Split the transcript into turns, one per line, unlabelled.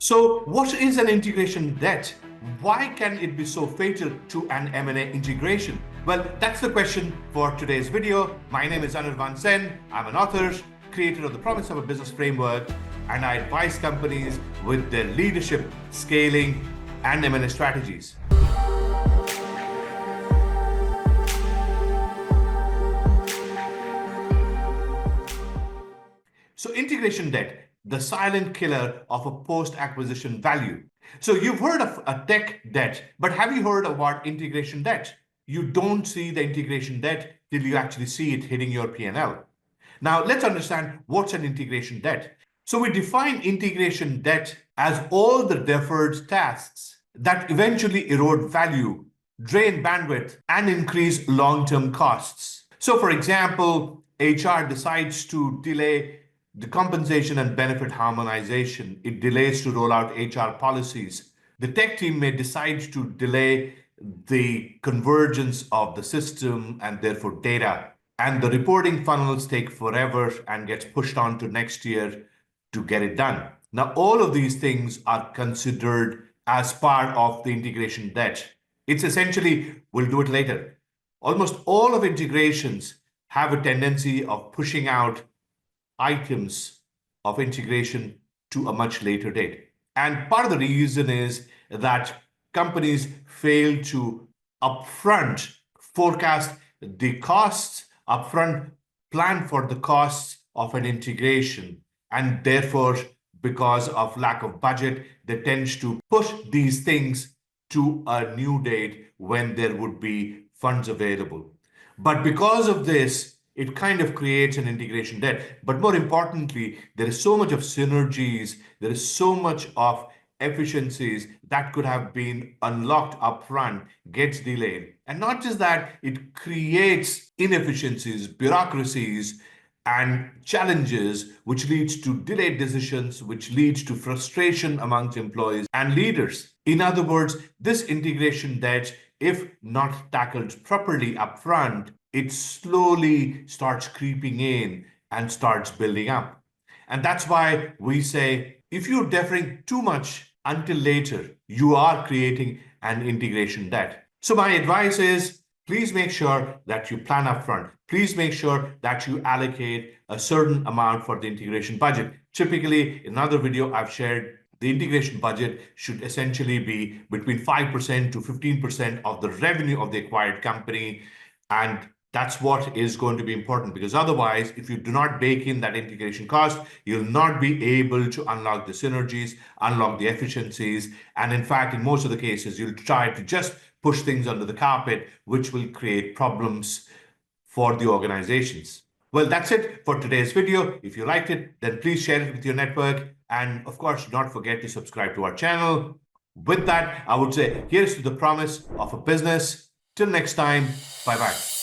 So what is an integration debt? Why can it be so fatal to an M&A integration? Well, that's the question for today's video. My name is Anirvan Sen. I'm an author, creator of the Promise of a Business Framework, and I advise companies with their leadership, scaling, and M&A strategies. So integration debt, the silent killer of a post-acquisition value. So you've heard of a tech debt, but have you heard about integration debt? You don't see the integration debt till you actually see it hitting your P&L. Now let's understand what's an integration debt. So we define integration debt as all the deferred tasks that eventually erode value, drain bandwidth, and increase long-term costs. So for example, HR decides to delay the compensation and benefit harmonization. It delays to roll out HR policies. The tech team may decide to delay the convergence of the system and therefore data. And the reporting funnels take forever and gets pushed on to next year to get it done. Now, all of these things are considered as part of the integration debt. It's essentially, we'll do it later. Almost all of integrations have a tendency of pushing out items of integration to a much later date. And part of the reason is that companies fail to upfront forecast the costs, upfront plan for the costs of an integration. And therefore, because of lack of budget, they tend to push these things to a new date when there would be funds available. But because of this, it kind of creates an integration debt. But more importantly, there is so much of synergies, there is so much of efficiencies that could have been unlocked upfront, gets delayed. And not just that, it creates inefficiencies, bureaucracies, and challenges, which leads to delayed decisions, which leads to frustration amongst employees and leaders. In other words, this integration debt, if not tackled properly upfront, it slowly starts creeping in and starts building up. And that's why we say, if you're deferring too much until later, you are creating an integration debt. So my advice is, please make sure that you plan upfront. Please make sure that you allocate a certain amount for the integration budget. Typically, in another video I've shared, the integration budget should essentially be between 5% to 15% of the revenue of the acquired company. And that's what is going to be important, because otherwise, if you do not bake in that integration cost, you'll not be able to unlock the synergies, unlock the efficiencies. And in fact, in most of the cases, you'll try to just push things under the carpet, which will create problems for the organizations. Well, that's it for today's video. If you liked it, then please share it with your network. And of course, do not forget to subscribe to our channel. With that, I would say, here's to the promise of a business. Till next time, bye-bye.